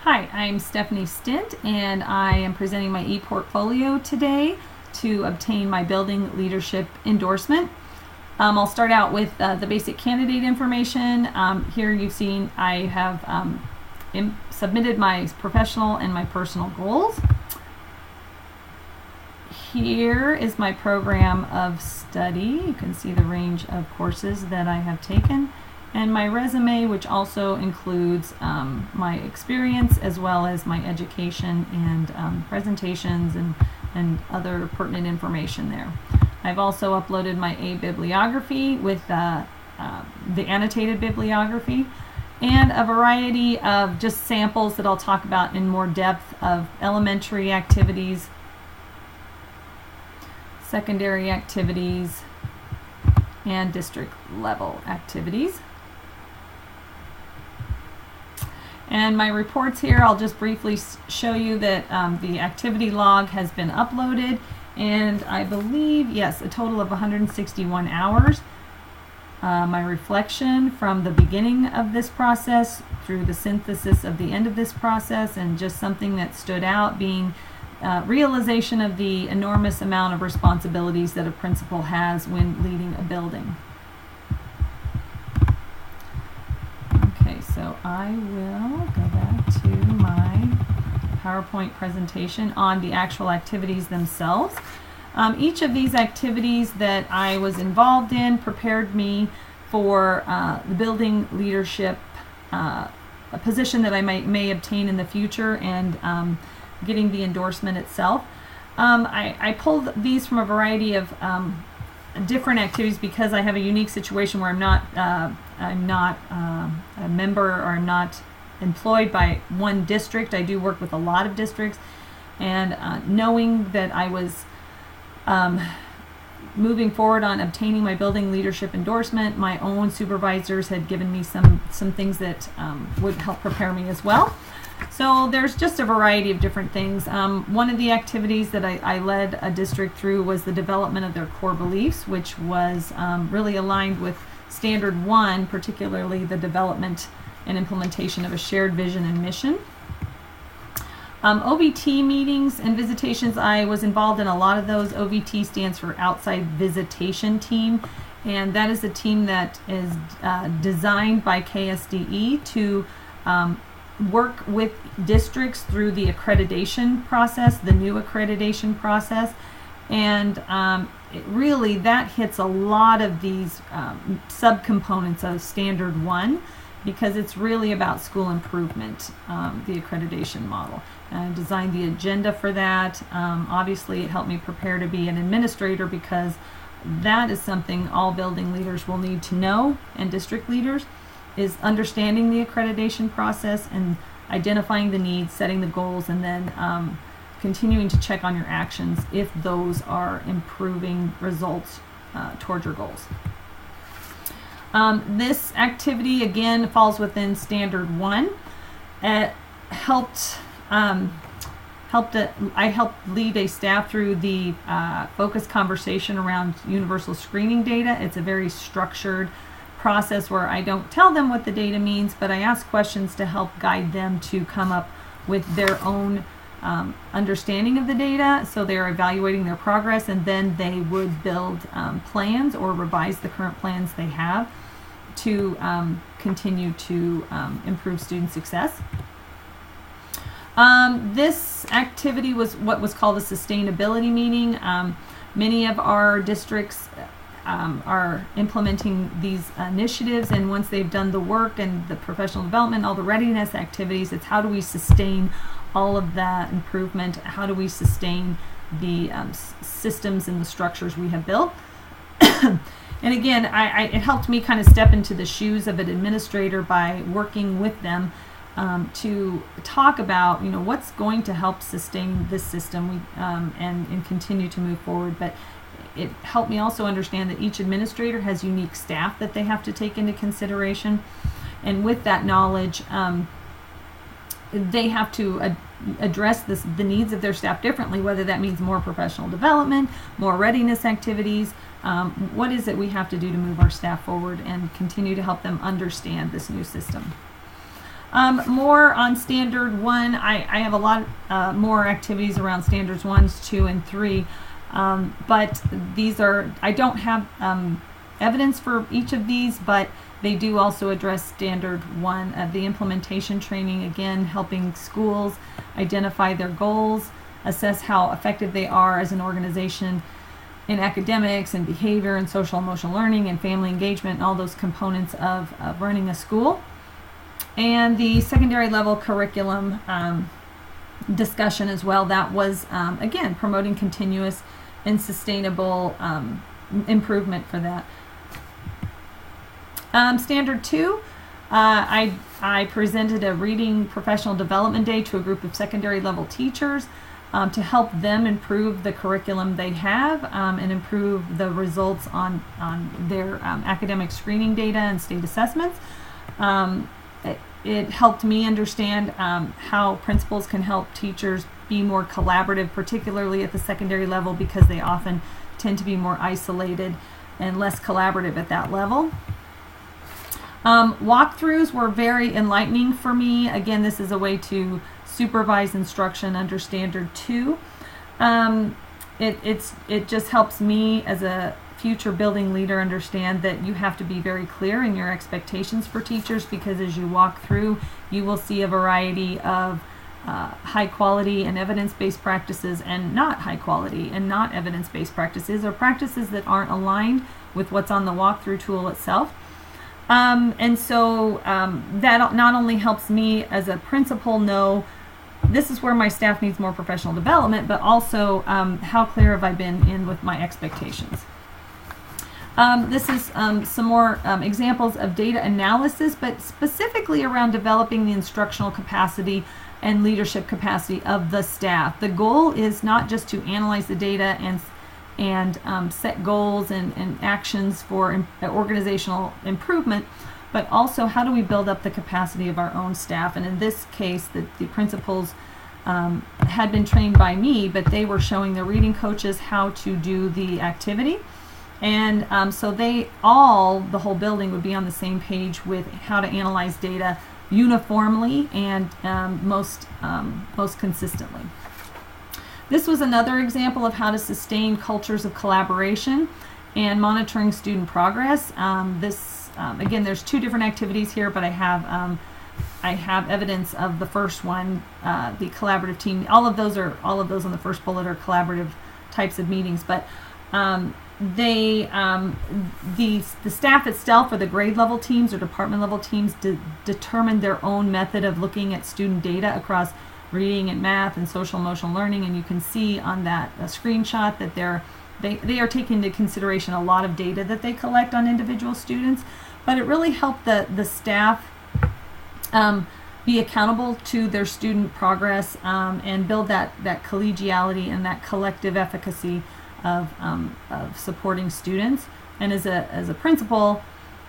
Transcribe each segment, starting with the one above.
Hi, I'm Stephanie Stint, and I am presenting my EPortfolio today to obtain my building leadership endorsement. I'll start out with the basic candidate information. Here you've seen I have submitted my professional and my personal goals. Here is my program of study. You can see the range of courses that I have taken, and my resume, which also includes my experience as well as my education and presentations and other pertinent information there. I've also uploaded my bibliography with the annotated bibliography and a variety of just samples that I'll talk about in more depth of elementary activities, secondary activities, and district level activities. And my reports here, I'll just briefly show you that the activity log has been uploaded, and I believe, yes, a total of 161 hours. My reflection from the beginning of this process through the synthesis of the end of this process, and just something that stood out being realization of the enormous amount of responsibilities that a principal has when leading a building. Okay, so I will go back to my PowerPoint presentation on the actual activities themselves. Each of these activities that I was involved in prepared me for the building leadership a position that I may obtain in the future, and getting the endorsement itself. I pulled these from a variety of different activities because I have a unique situation where I'm not a member, or I'm not employed by one district. I do work with a lot of districts, and knowing that I was moving forward on obtaining my building leadership endorsement, my own supervisors had given me some things that would help prepare me as well. So there's just a variety of different things. One of the activities that I led a district through was the development of their core beliefs, which was really aligned with Standard 1, particularly the development and implementation of a shared vision and mission. OVT meetings and visitations, I was involved in a lot of those. OVT stands for Outside Visitation Team, and that is a team that is designed by KSDE to work with districts through the accreditation process, the new accreditation process, and really that hits a lot of these subcomponents of Standard 1, because it's really about school improvement, the accreditation model. I designed the agenda for that. Obviously it helped me prepare to be an administrator, because that is something all building leaders will need to know, and district leaders, is understanding the accreditation process and identifying the needs, setting the goals, and then continuing to check on your actions if those are improving results towards your goals. This activity again falls within Standard 1. It I helped lead a staff through the focused conversation around universal screening data. It's a very structured process where I don't tell them what the data means, but I ask questions to help guide them to come up with their own understanding of the data. So they're evaluating their progress, and then they would build plans or revise the current plans they have to continue to improve student success. This activity was what was called a sustainability meeting. Many of our districts are implementing these initiatives, and once they've done the work and the professional development, all the readiness activities, it's how do we sustain all of that improvement? How do we sustain the systems and the structures we have built? And again, it helped me kind of step into the shoes of an administrator by working with them to talk about, what's going to help sustain this system and continue to move forward. But it helped me also understand that each administrator has unique staff that they have to take into consideration, and with that knowledge, they have to address the needs of their staff differently, whether that means more professional development, more readiness activities. What is it we have to do to move our staff forward and continue to help them understand this new system? More on standard 1. I have a lot more activities around standards 1s, 2, and 3, but these are, I don't have evidence for each of these, but they do also address standard 1 of the implementation training, again helping schools identify their goals, assess how effective they are as an organization in academics and behavior and social emotional learning and family engagement and all those components of running a school. And the secondary level curriculum discussion as well, that was again promoting continuous and sustainable improvement for that. Standard 2, I presented a reading professional development day to a group of secondary level teachers to help them improve the curriculum they have and improve the results on their academic screening data and state assessments. It helped me understand how principals can help teachers be more collaborative, particularly at the secondary level, because they often tend to be more isolated and less collaborative at that level. Walkthroughs were very enlightening for me. Again, this is a way to supervise instruction under standard 2. It just helps me as a future building leader understand that you have to be very clear in your expectations for teachers, because as you walk through, you will see a variety of high quality and evidence-based practices and not high quality and not evidence-based practices, or practices that aren't aligned with what's on the walkthrough tool itself. And so that not only helps me as a principal know this is where my staff needs more professional development, but also how clear have I been in with my expectations. This is some more examples of data analysis, but specifically around developing the instructional capacity and leadership capacity of the staff. The goal is not just to analyze the data and set goals and actions for organizational improvement, but also how do we build up the capacity of our own staff. And in this case, the principals had been trained by me, but they were showing their reading coaches how to do the activity. And so the whole building would be on the same page with how to analyze data uniformly and most consistently. This was another example of how to sustain cultures of collaboration and monitoring student progress. Again, there's 2 different activities here, but I have evidence of the first one, the collaborative team. All of those on the first bullet are collaborative types of meetings, but the staff itself, or the grade level teams or department level teams, determine their own method of looking at student data across reading and math and social emotional learning. And you can see on that screenshot that they are taking into consideration a lot of data that they collect on individual students, but it really helped the staff be accountable to their student progress and build that collegiality and that collective efficacy of supporting students. And as a principal,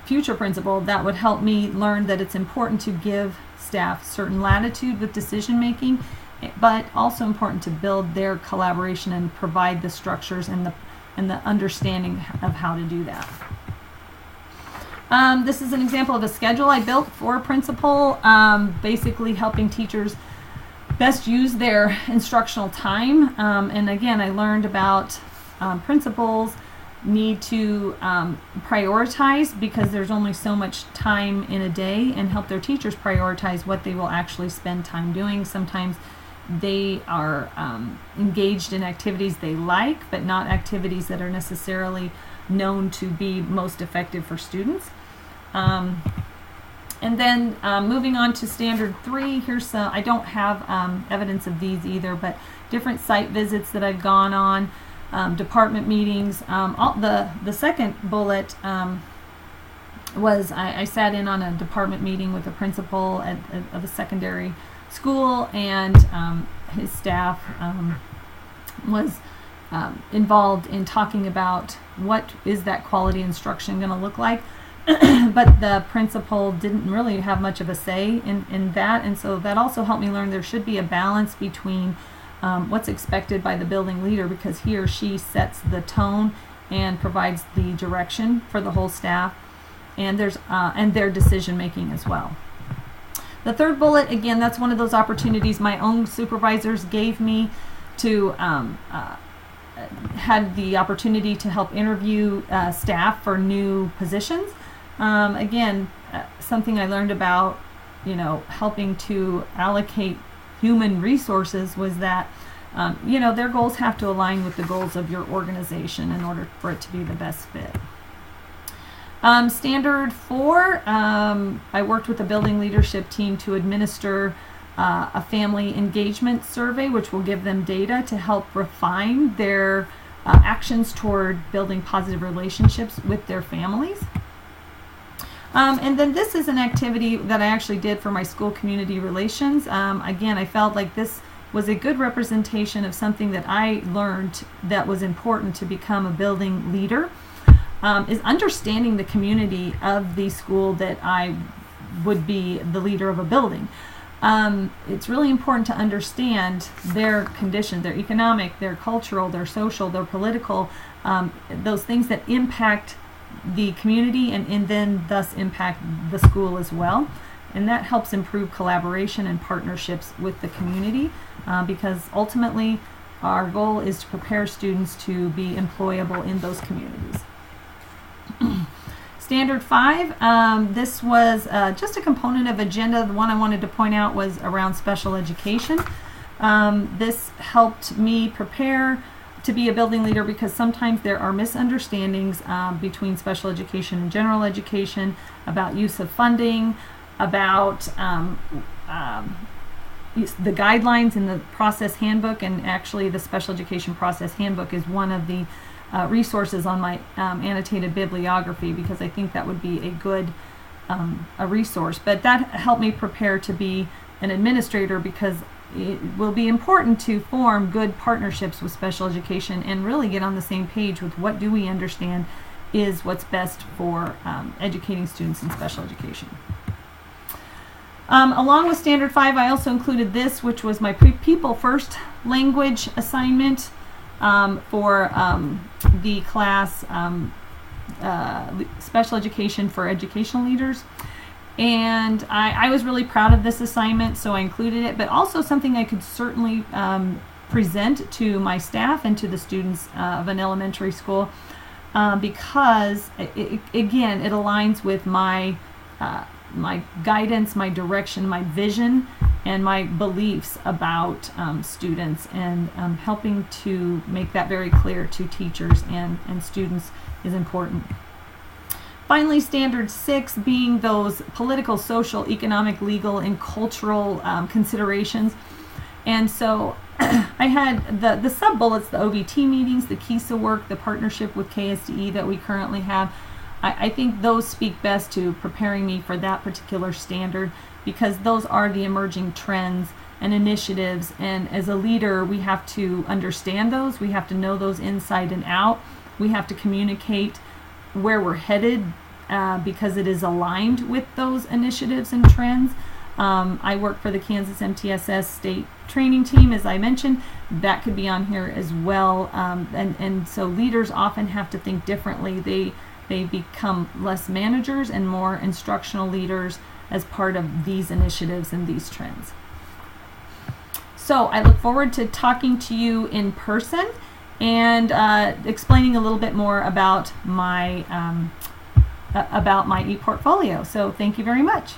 future principal, that would help me learn that it's important to give staff certain latitude with decision making, but also important to build their collaboration and provide the structures and the understanding of how to do that. This is an example of a schedule I built for a principal, basically helping teachers best use their instructional time. And again, I learned about principals need to prioritize, because there's only so much time in a day, and help their teachers prioritize what they will actually spend time doing. Sometimes they are engaged in activities they like, but not activities that are necessarily known to be most effective for students. And then moving on to standard 3, here's some, I don't have evidence of these either, but different site visits that I've gone on, department meetings. The second bullet was I sat in on a department meeting with a principal of a secondary school, and his staff was involved in talking about what is that quality instruction going to look like. But the principal didn't really have much of a say in that, and so that also helped me learn there should be a balance between what's expected by the building leader, because he or she sets the tone and provides the direction for the whole staff, and there's and their decision making as well. The third bullet, again, that's one of those opportunities my own supervisors gave me to had the opportunity to help interview staff for new positions. Again, something I learned about, helping to allocate human resources was that, their goals have to align with the goals of your organization in order for it to be the best fit. Standard 4, I worked with a building leadership team to administer a family engagement survey, which will give them data to help refine their actions toward building positive relationships with their families. And then this is an activity that I actually did for my school community relations. Again, I felt like this was a good representation of something that I learned that was important to become a building leader, is understanding the community of the school that I would be the leader of a building. It's really important to understand their conditions, their economic, their cultural, their social, their political, those things that impact the community and then thus impact the school as well. And that helps improve collaboration and partnerships with the community, because ultimately our goal is to prepare students to be employable in those communities. Standard 5, this was just a component of agenda. The one I wanted to point out was around special education. This helped me prepare to be a building leader because sometimes there are misunderstandings between special education and general education about use of funding, about the guidelines in the process handbook, and actually the special education process handbook is one of the resources on my annotated bibliography, because I think that would be a good a resource. But that helped me prepare to be an administrator, because it will be important to form good partnerships with special education and really get on the same page with what do we understand is what's best for educating students in special education. Along with Standard 5, I also included this, which was my People First language assignment for the class Special Education for Educational Leaders. And I was really proud of this assignment, so I included it, but also something I could certainly present to my staff and to the students of an elementary school, because again, it aligns with my my guidance, my direction, my vision, and my beliefs about students, and helping to make that very clear to teachers and students is important. Finally, Standard 6 being those political, social, economic, legal, and cultural considerations. And so I had the sub-bullets, the OVT meetings, the KISA work, the partnership with KSDE that we currently have. I think those speak best to preparing me for that particular standard, because those are the emerging trends and initiatives, and as a leader we have to understand those, we have to know those inside and out, we have to communicate where we're headed because it is aligned with those initiatives and trends. I work for the Kansas MTSS state training team, as I mentioned. That could be on here as well, and so leaders often have to think differently. They become less managers and more instructional leaders as part of these initiatives and these trends. So I look forward to talking to you in person and explaining a little bit more about my ePortfolio. So thank you very much.